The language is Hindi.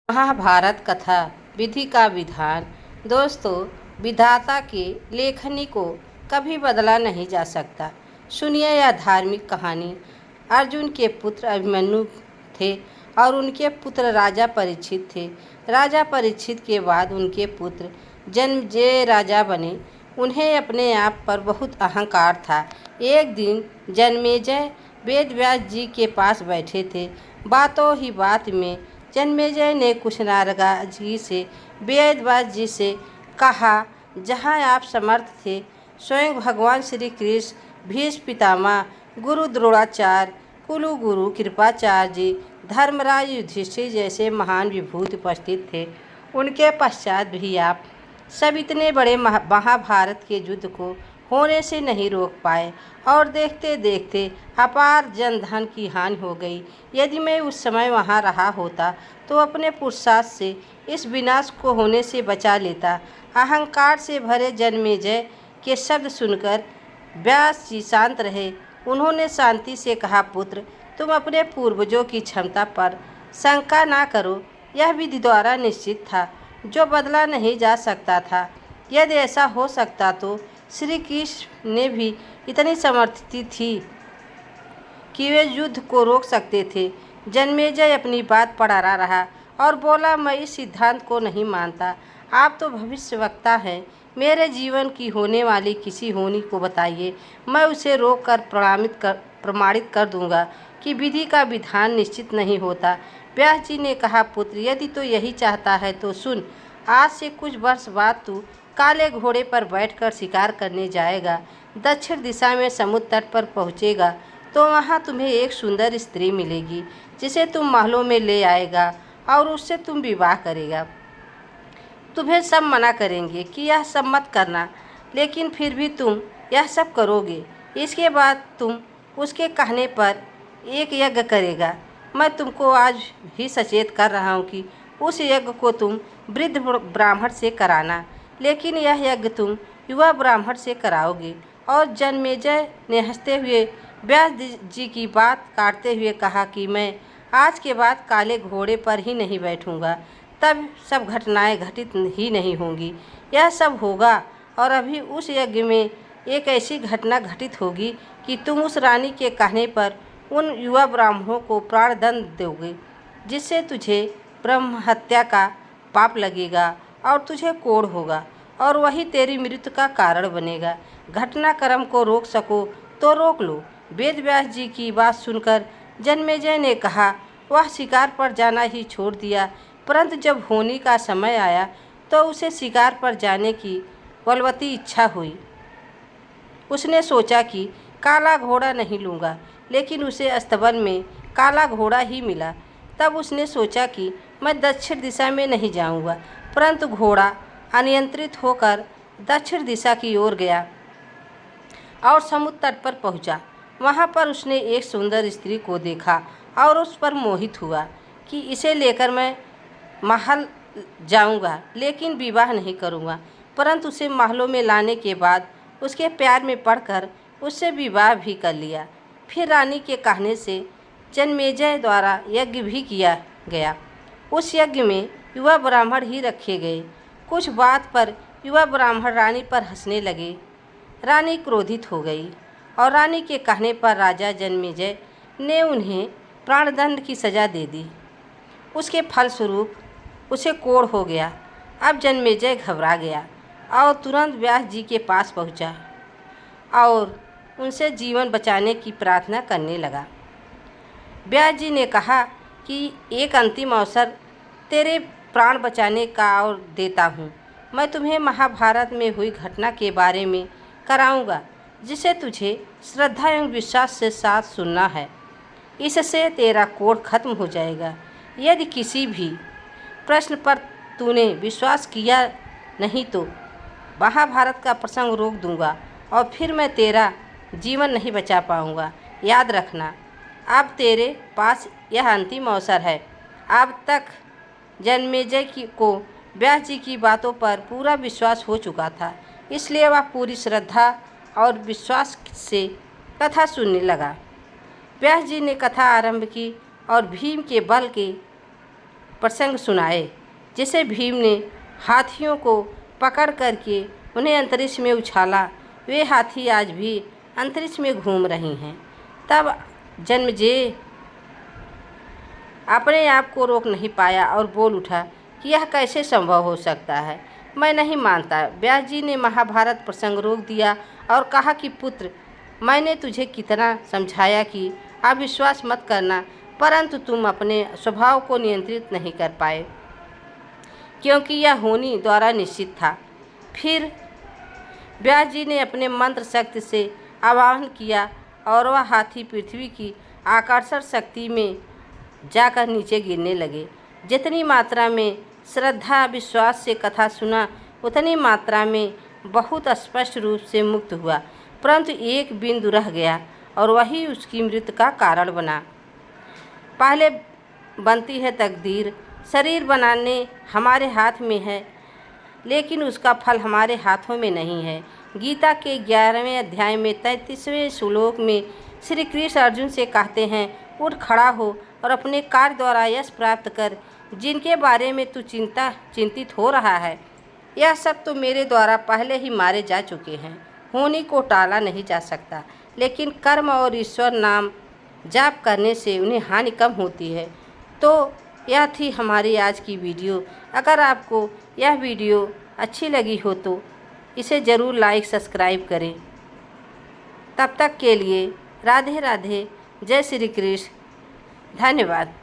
महाभारत कथा विधि का विधान। दोस्तों, विधाता के लेखनी को कभी बदला नहीं जा सकता। सुनिए यह धार्मिक कहानी। अर्जुन के पुत्र अभिमन्यु थे और उनके पुत्र राजा परीक्षित थे। राजा परीक्षित के बाद उनके पुत्र जन्मेजय राजा बने। उन्हें अपने आप पर बहुत अहंकार था। एक दिन जन्मेजय वेद व्यास जी के पास बैठे थे। बातों ही बात में जन्मेजय ने कुशनारगा जी से वेद व्यास जी से कहा, जहाँ आप समर्थ थे, स्वयं भगवान श्री कृष्ण, भीष्म पितामह, गुरु द्रोणाचार्य, कुलु गुरु कृपाचार्य जी, धर्मराज, युधिष्ठिर जैसे महान विभूति उपस्थित थे। उनके पश्चात भी आप सब इतने बड़े महाभारत के युद्ध को होने से नहीं रोक पाए और देखते देखते अपार जनधन की हानि हो गई। यदि मैं उस समय वहाँ रहा होता तो अपने पुरुषार्थ से इस विनाश को होने से बचा लेता। अहंकार से भरे जन्मेजय के शब्द सुनकर व्यास जी शांत रहे। उन्होंने शांति से कहा, पुत्र, तुम अपने पूर्वजों की क्षमता पर शंका ना करो। यह विधि द्वारा निश्चित था, जो बदला नहीं जा सकता था। यदि ऐसा हो सकता तो श्री कृष्ण ने भी इतनी समर्थी थी कि वे युद्ध को रोक सकते थे। जन्मेजय अपनी बात पर अड़ा रहा और बोला, मैं इस सिद्धांत को नहीं मानता। आप तो भविष्यवक्ता हैं। मेरे जीवन की होने वाली किसी होनी को बताइए, मैं उसे रोक कर प्रमाणित कर दूंगा कि विधि का विधान निश्चित नहीं होता। व्यास जी ने कहा, पुत्र, यदि तो यही चाहता है तो सुन। आज से कुछ वर्ष बाद तू काले घोड़े पर बैठकर शिकार करने जाएगा। दक्षिण दिशा में समुद्र तट पर पहुँचेगा तो वहाँ तुम्हें एक सुंदर स्त्री मिलेगी, जिसे तुम महलों में ले आएगा और उससे तुम विवाह करेगा। तुम्हें सब मना करेंगे कि यह सब मत करना, लेकिन फिर भी तुम यह सब करोगे। इसके बाद तुम उसके कहने पर एक यज्ञ करेगा। मैं तुमको आज भी सचेत कर रहा हूँ कि उस यज्ञ को तुम वृद्ध ब्राह्मण से कराना, लेकिन यह यज्ञ तुम युवा ब्राह्मण से कराओगे। और जन्मेजय ने हंसते हुए व्यास जी की बात काटते हुए कहा कि मैं आज के बाद काले घोड़े पर ही नहीं बैठूंगा। तब सब घटनाएं घटित ही नहीं होंगी, यह सब होगा। और अभी उस यज्ञ में एक ऐसी घटना घटित होगी कि तुम उस रानी के कहने पर उन युवा ब्राह्मणों को प्राणदंड दोगे, जिससे तुझे ब्रह्म हत्या का पाप लगेगा और तुझे कोढ़ होगा, और वही तेरी मृत्यु का कारण बनेगा। घटनाक्रम को रोक सको तो रोक लो। वेद व्यास जी की बात सुनकर जन्मेजय ने कहा, वह शिकार पर जाना ही छोड़ दिया, परंतु जब होनी का समय आया तो उसे शिकार पर जाने की बलवती इच्छा हुई। उसने सोचा कि काला घोड़ा नहीं लूँगा, लेकिन उसे अस्तबल में काला घोड़ा ही मिला। तब उसने सोचा कि मैं दक्षिण दिशा में नहीं जाऊँगा, परंतु घोड़ा अनियंत्रित होकर दक्षिण दिशा की ओर गया और समुद्र तट पर पहुंचा। वहां पर उसने एक सुंदर स्त्री को देखा और उस पर मोहित हुआ कि इसे लेकर मैं महल जाऊंगा, लेकिन विवाह नहीं करूंगा। परंतु उसे महलों में लाने के बाद उसके प्यार में पड़कर उससे विवाह भी कर लिया। फिर रानी के कहने से जन्मेजय द्वारा यज्ञ भी किया गया। उस यज्ञ में युवा ब्राह्मण ही रखे गए। कुछ बात पर युवा ब्राह्मण रानी पर हंसने लगे। रानी क्रोधित हो गई और रानी के कहने पर राजा जन्मेजय ने उन्हें प्राणदंड की सज़ा दे दी। उसके फलस्वरूप उसे कोढ़ हो गया। अब जन्मेजय घबरा गया और तुरंत व्यास जी के पास पहुंचा और उनसे जीवन बचाने की प्रार्थना करने लगा। व्यास जी ने कहा कि एक अंतिम अवसर तेरे प्राण बचाने का और देता हूँ। मैं तुम्हें महाभारत में हुई घटना के बारे में कराऊंगा, जिसे तुझे श्रद्धा एवं विश्वास से साथ सुनना है। इससे तेरा कोढ़ खत्म हो जाएगा। यदि किसी भी प्रश्न पर तूने विश्वास किया नहीं तो महाभारत का प्रसंग रोक दूंगा और फिर मैं तेरा जीवन नहीं बचा पाऊंगा। याद रखना, अब तेरे पास यह अंतिम अवसर है। अब तक जन्मेजय को व्यास जी की बातों पर पूरा विश्वास हो चुका था, इसलिए वह पूरी श्रद्धा और विश्वास से कथा सुनने लगा। व्यास जी ने कथा आरंभ की और भीम के बल के प्रसंग सुनाए, जिसे भीम ने हाथियों को पकड़ करके उन्हें अंतरिक्ष में उछाला। वे हाथी आज भी अंतरिक्ष में घूम रही हैं। तब जन्मेजय अपने आप को रोक नहीं पाया और बोल उठा कि यह कैसे संभव हो सकता है, मैं नहीं मानता। व्यास जी ने महाभारत प्रसंग रोक दिया और कहा कि पुत्र, मैंने तुझे कितना समझाया कि अविश्वास मत करना, परंतु तुम अपने स्वभाव को नियंत्रित नहीं कर पाए, क्योंकि यह होनी द्वारा निश्चित था। फिर व्यास जी ने अपने मंत्र शक्ति से आवाहन किया और वह हाथी पृथ्वी की आकर्षण शक्ति में जाकर नीचे गिरने लगे। जितनी मात्रा में श्रद्धा विश्वास से कथा सुना, उतनी मात्रा में बहुत स्पष्ट रूप से मुक्त हुआ, परंतु एक बिंदु रह गया और वही उसकी मृत्यु का कारण बना। पहले बनती है तकदीर। शरीर बनाने हमारे हाथ में है, लेकिन उसका फल हमारे हाथों में नहीं है। गीता के 11वें अध्याय में 33वें श्लोक में श्री कृष्ण अर्जुन से कहते हैं, उठ खड़ा हो और अपने कार्य द्वारा यश प्राप्त कर, जिनके बारे में तू चिंतित हो रहा है। यह सब तो मेरे द्वारा पहले ही मारे जा चुके हैं। होनी को टाला नहीं जा सकता, लेकिन कर्म और ईश्वर नाम जाप करने से उन्हें हानि कम होती है। तो यह थी हमारी आज की वीडियो। अगर आपको यह वीडियो अच्छी लगी हो तो इसे ज़रूर लाइक सब्सक्राइब करें। तब तक के लिए राधे राधे, जय श्री कृष्ण, धन्यवाद।